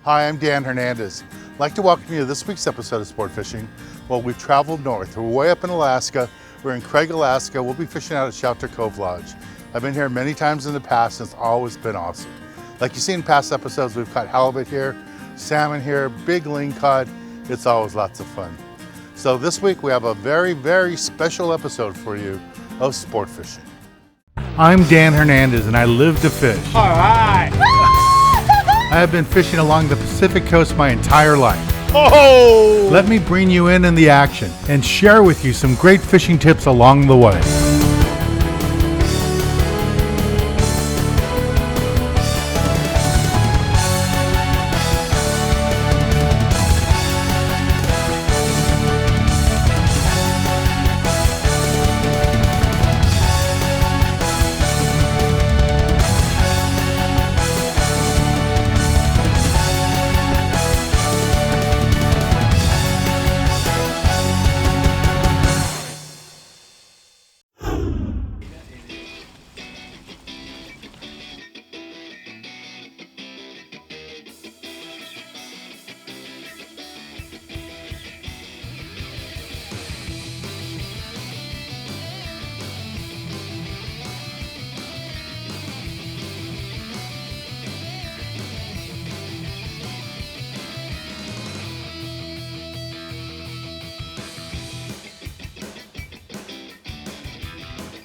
Hi, I'm Dan Hernandez. I'd like to welcome you to this week's episode of Sport Fishing. Well, we've traveled north. We're way up in Alaska. We're in Craig, Alaska. We'll be fishing out at Shelter Cove Lodge. I've been here many times in the past, and it's always been awesome. Like you see in past episodes, we've caught halibut here, salmon here, big lingcod. It's always lots of fun. So this week we have a very, very special episode for you of Sport Fishing. I'm Dan Hernandez and I live to fish. All right. I have been fishing along the Pacific coast my entire life. Oh! Let me bring you in the action and share with you some great fishing tips along the way.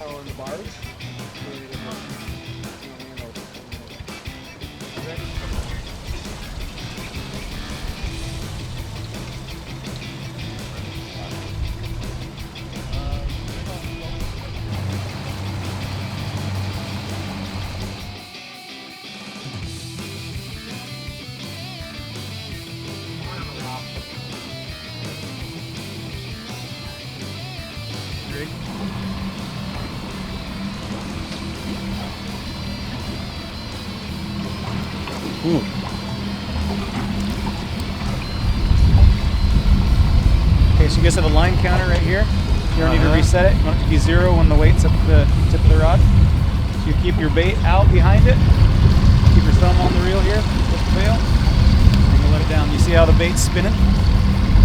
On the barge. Okay, so you guys have a line counter right here. You don't need to reset it. You want it to be 0 when the weight's up the tip of the rod. So you keep your bait out behind it. Keep your thumb on the reel here with the bail. And you let it down. You see how the bait's spinning?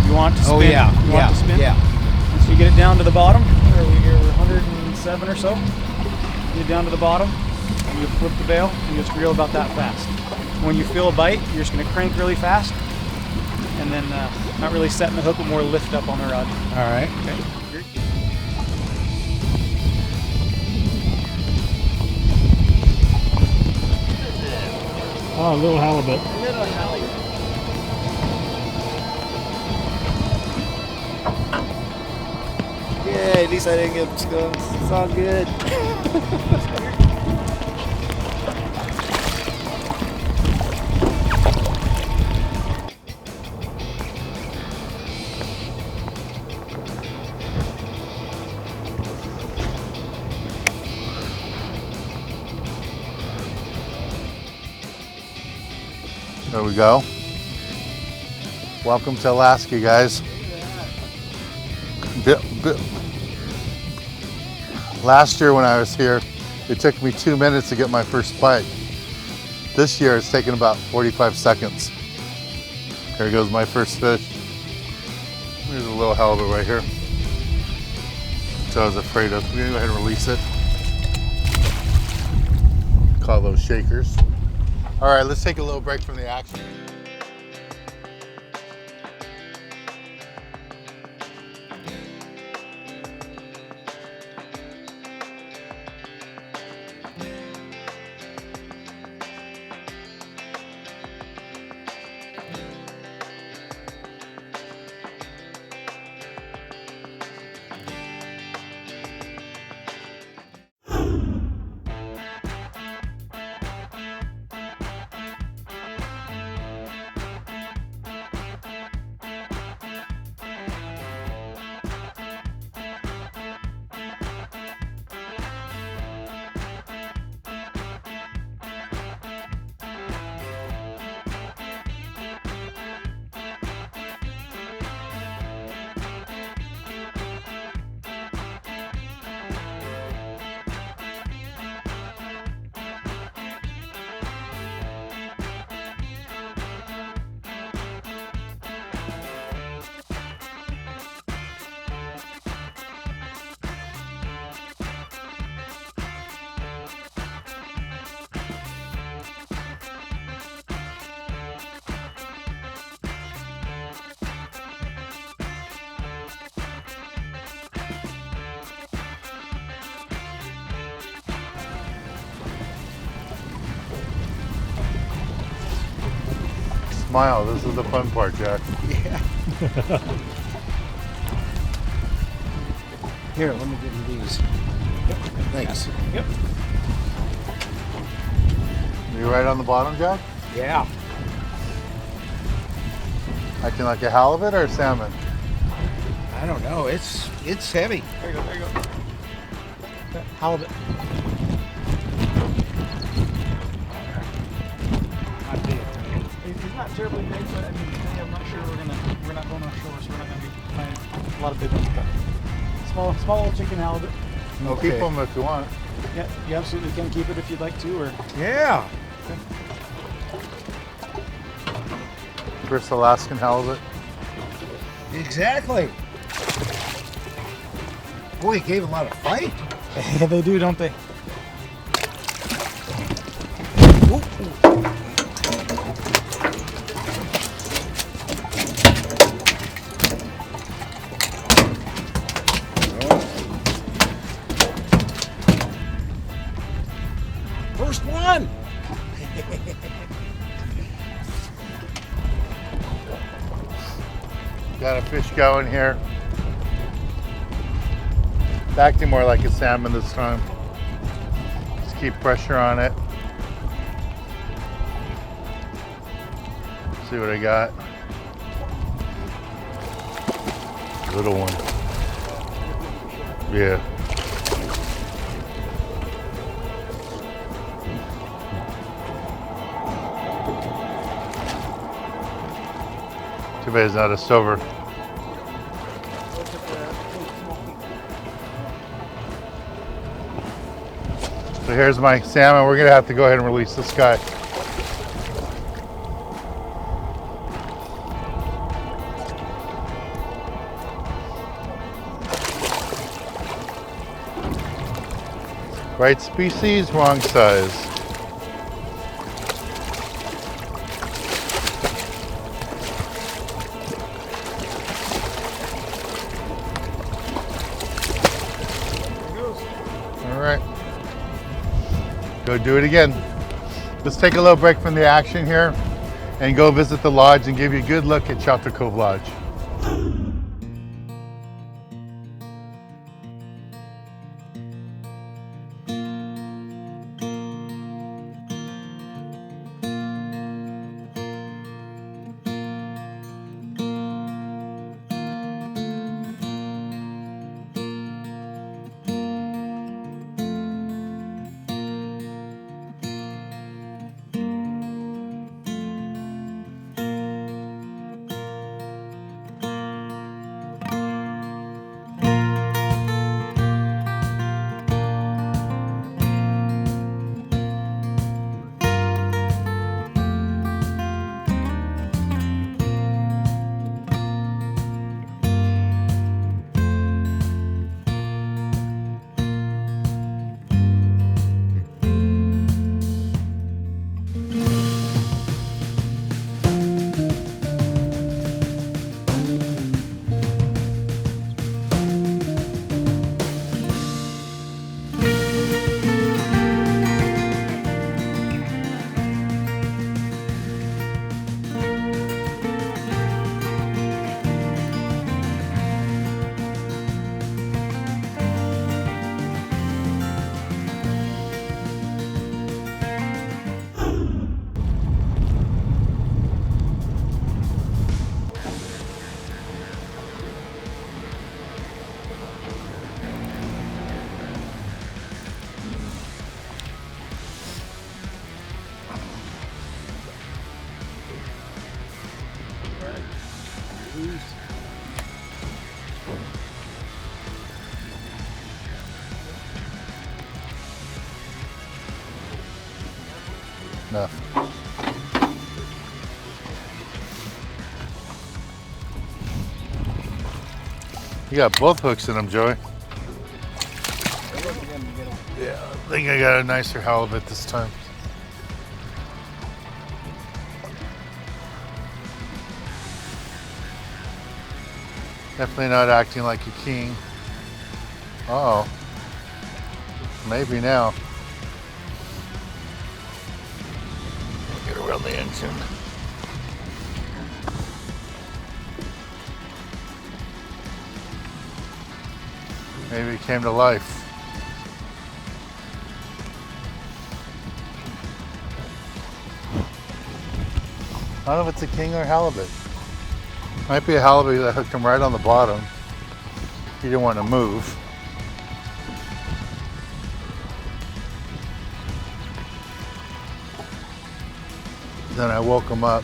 You want it to spin. Oh yeah, you want it to spin? yeah. And so you get it down to the bottom. Where are we here? We're 107 or so. Get it down to the bottom. And you flip the bail and you just reel about that fast. When you feel a bite, you're just going to crank really fast, and then not really setting the hook, but more lift up on the rod. All right. Okay. Oh, little halibut. Little halibut. Yeah, at least I didn't get skunked. It's all good. There we go. Welcome to Alaska, guys. Last year when I was here, it took me 2 minutes to get my first bite. This year it's taken about 45 seconds. Here goes my first fish. There's a little halibut right here. Which I was afraid of. We're gonna go ahead and release it. Call those shakers. All right, let's take a little break from the action. Smile, this is the fun part, Jack. Yeah. Here, let me give you these. Thanks. Yep. You right on the bottom, Jack? Yeah. Acting like a halibut or a salmon? I don't know. It's heavy. There you go, there you go. Okay, halibut. Not big. He's not terribly big, but I mean, I'm not sure we're not going offshore, so we're not gonna be finding a lot of big ones, but small little chicken halibut. We'll keep them if you want. Yeah, you absolutely can keep it if you'd like to, or Yeah. First Alaskan halibut. Exactly. Boy, he gave a lot of fight. yeah, they do, don't they? First one. Got a fish going here. It's acting more like a salmon this time. Just keep pressure on it. See what I got. Little one. Yeah. Too bad it's not a silver. So here's my salmon. We're gonna have to go ahead and release this guy. Right species, wrong size. All right, go do it again. Let's take a little break from the action here and go visit the lodge and give you a good look at Shelter Cove Lodge. Enough. You got both hooks in them, Joey. Yeah, I think I got a nicer halibut this time. Definitely not acting like a king. Uh-oh. Maybe now. Get around the engine. Maybe it came to life. I don't know if it's a king or halibut. Might be a halibut that hooked him right on the bottom. He didn't want to move. Then I woke him up.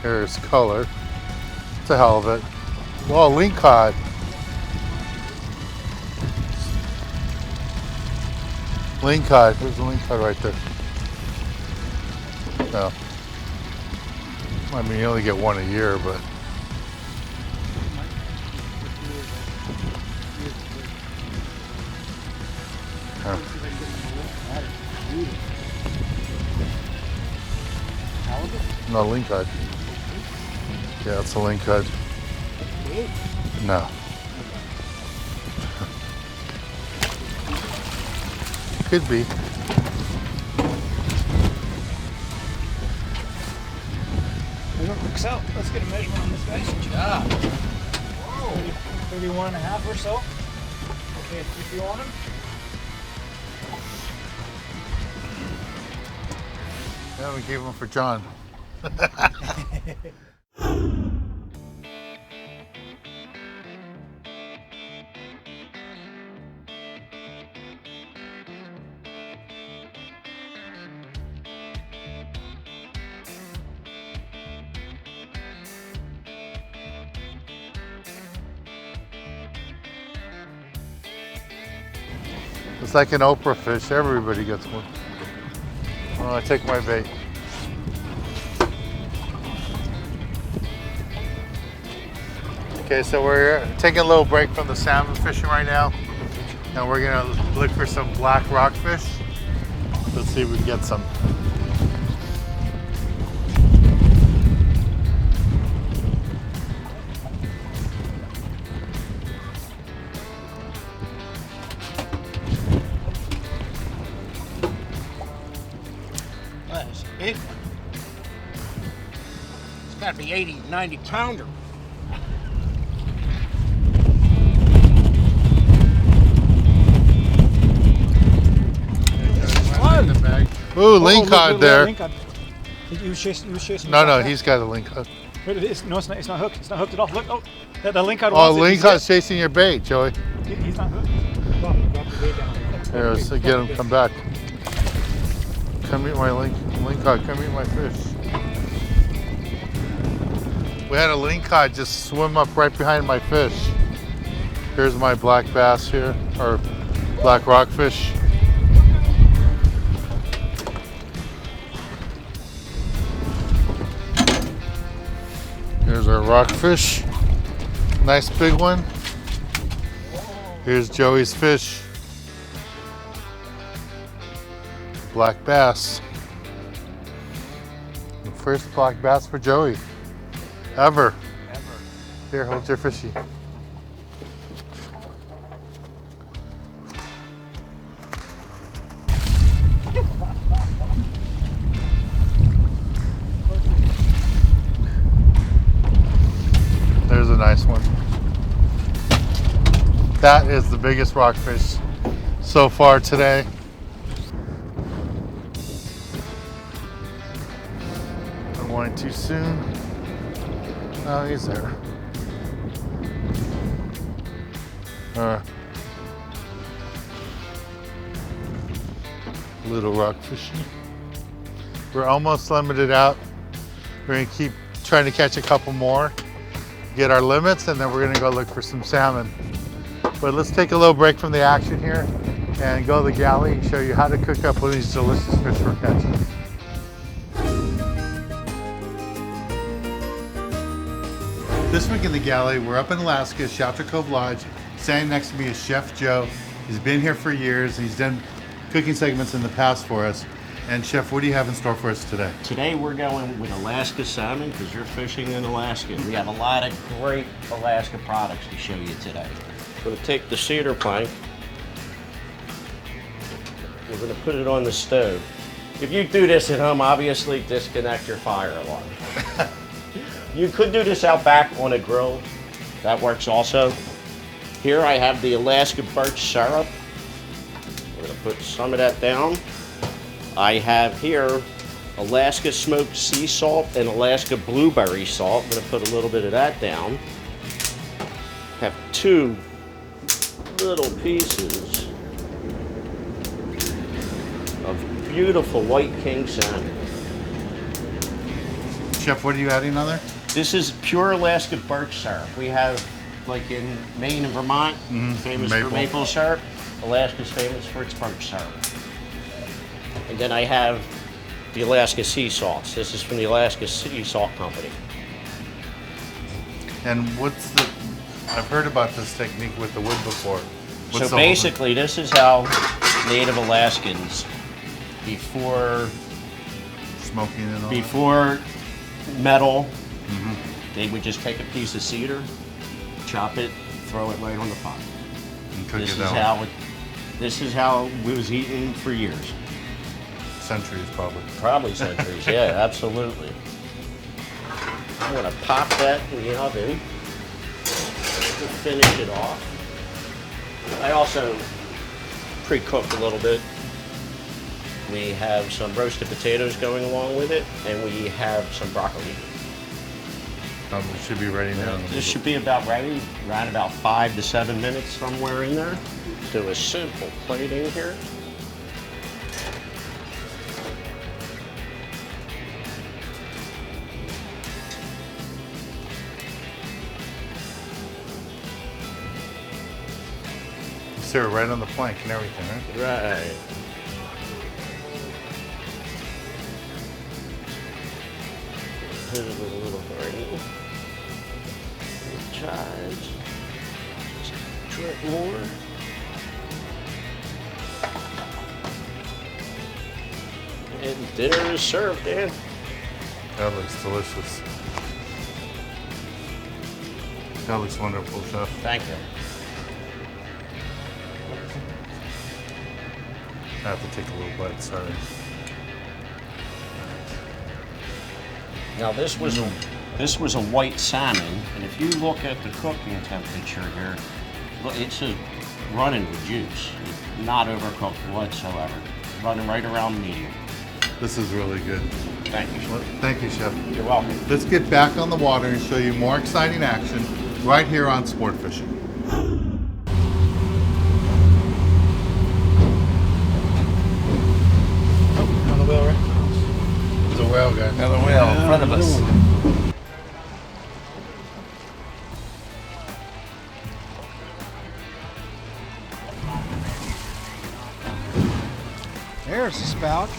Here's color. It's a halibut. Whoa, lingcod. Lingcod. There's a lingcod right there. No. I mean, you only get one a year, but. No, lingcod. Yeah, it's a lingcod. No. Could be. Looks out. Let's get a measurement on this guy. Good job. 31 and a half or so. Okay, if you want him. Yeah, we gave him for John. It's like an Oprah fish. Everybody gets one. Oh, I take my bait. Okay, so we're taking a little break from the salmon fishing right now, and we're gonna look for some black rockfish. Let's see if we can get some. That's a big one. It's got to be 80, 90 pounder. Ooh, lingcod there. He was chasing. No, he's got a lingcod. Wait, no, it's not hooked. It's not hooked at all. Look, oh, the lingcod. Oh, lingcod's chasing your bait, Joey. He's not hooked. Drop the bait down. Here, let's get him. Come back. Come eat my lingcod. Come eat my fish. We had a lingcod just swim up right behind my fish. Here's my black bass here, or black rockfish. Here's our rockfish. Nice big one. Here's Joey's fish. Black bass. The first black bass for Joey. Ever. Here, hold your fishy. There's a nice one. That is the biggest rockfish so far today. I'm going too soon. Oh, he's there. Little rockfish. We're almost limited out. We're gonna keep trying to catch a couple more, get our limits, and then we're gonna go look for some salmon. But let's take a little break from the action here and go to the galley and show you how to cook up one of these delicious fish we're catching. This week in the galley, we're up in Alaska, Shelter Cove Lodge. Standing next to me is Chef Joe. He's been here for years. He's done cooking segments in the past for us. And Chef, what do you have in store for us today? Today we're going with Alaska salmon because you're fishing in Alaska. We have a lot of great Alaska products to show you today. We're going to take the cedar plank. We're going to put it on the stove. If you do this at home, obviously disconnect your fire alarm. You could do this out back on a grill. That works also. Here I have the Alaska birch syrup. We're going to put some of that down. I have here Alaska smoked sea salt and Alaska blueberry salt. I'm going to put a little bit of that down. Have 2 little pieces of beautiful white king salmon. Chef, what are you adding on there? This is pure Alaska birch syrup. We have, like in Maine and Vermont, famous for maple syrup. Alaska's famous for its birch syrup. And then I have the Alaska sea salts. This is from the Alaska Sea Salt Company. And I've heard about this technique with the wood before. What's So basically, this is how Native Alaskans, before smoking and all before metal, they would just take a piece of cedar, chop it, throw it right on the pot. and cook This it is out. how it was eaten for years. Centuries, probably. Probably centuries, yeah, absolutely. I'm gonna pop that in the oven to finish it off. I also pre-cooked a little bit. We have some roasted potatoes going along with it, and we have some broccoli. It should be ready now. This should be about ready, around about 5 to 7 minutes, somewhere in there. Do a simple plating here. Serve right on the plank and everything, right? Right. Put it with a little grain. Chives. Just a drip more. And dinner is served, Dan. That looks delicious. That looks wonderful, Chef. Thank you. I have to take a little bite, sorry. Now this was a white salmon, and if you look at the cooking temperature here, look, it's just running with juice. It's not overcooked whatsoever. Running right around medium. This is really good. Thank you. Well, thank you, Chef. You're welcome. Let's get back on the water and show you more exciting action right here on Sport Fishing. Another whale, right? There's a whale, guy. Another whale in front of us. There's the spout.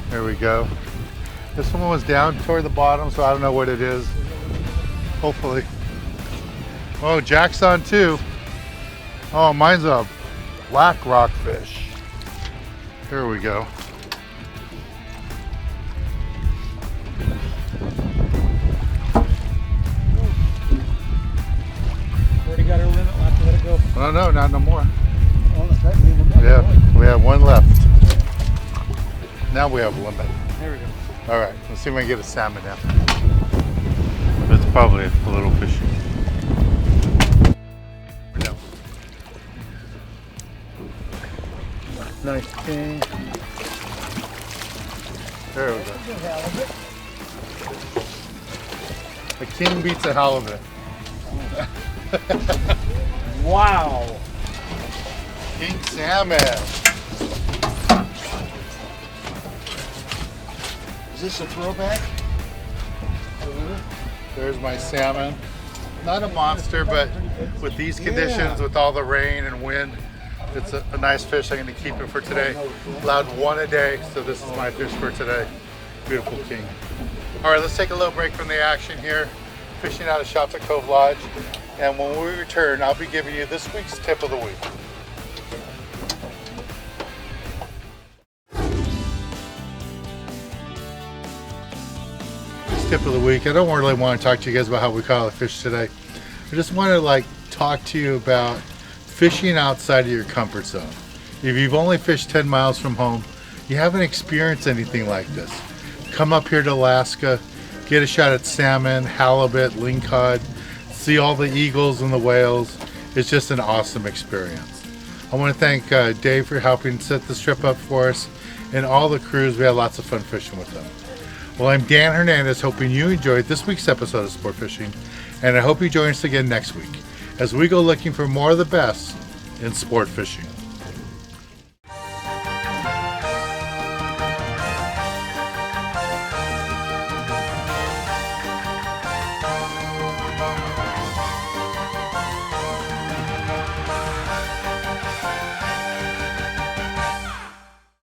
There we go. This one was down toward the bottom, so I don't know what it is. Hopefully. Oh, Jack's on too. Oh, mine's a black rockfish. Here we go. Already got her limit, we'll have to let it go. Oh no, not no more. Oh, that's right. We have one more. Yeah, we have one left. Now we have a limit. There we go. All right, let's see if we can get a salmon now. That's probably a little fishy. No. Nice king. There we go. A king beats a halibut. Wow. King salmon. Is this a throwback? There's my salmon. Not a monster, but with these conditions, with all the rain and wind, it's a nice fish. I'm going to keep it for today. Allowed one a day, so this is my fish for today. Beautiful king. All right, let's take a little break from the action here. Fishing out of Shelter Cove Lodge. And when we return, I'll be giving you this week's tip of the week. Tip of the week. I don't really want to talk to you guys about how we caught the fish today. I just want to talk to you about fishing outside of your comfort zone. If you've only fished 10 miles from home, you haven't experienced anything like this. Come up here to Alaska, get a shot at salmon, halibut, lingcod, see all the eagles and the whales. It's just an awesome experience. I want to thank Dave for helping set this trip up for us, and all the crews. We had lots of fun fishing with them. Well, I'm Dan Hernandez, hoping you enjoyed this week's episode of Sport Fishing, and I hope you join us again next week as we go looking for more of the best in sport fishing.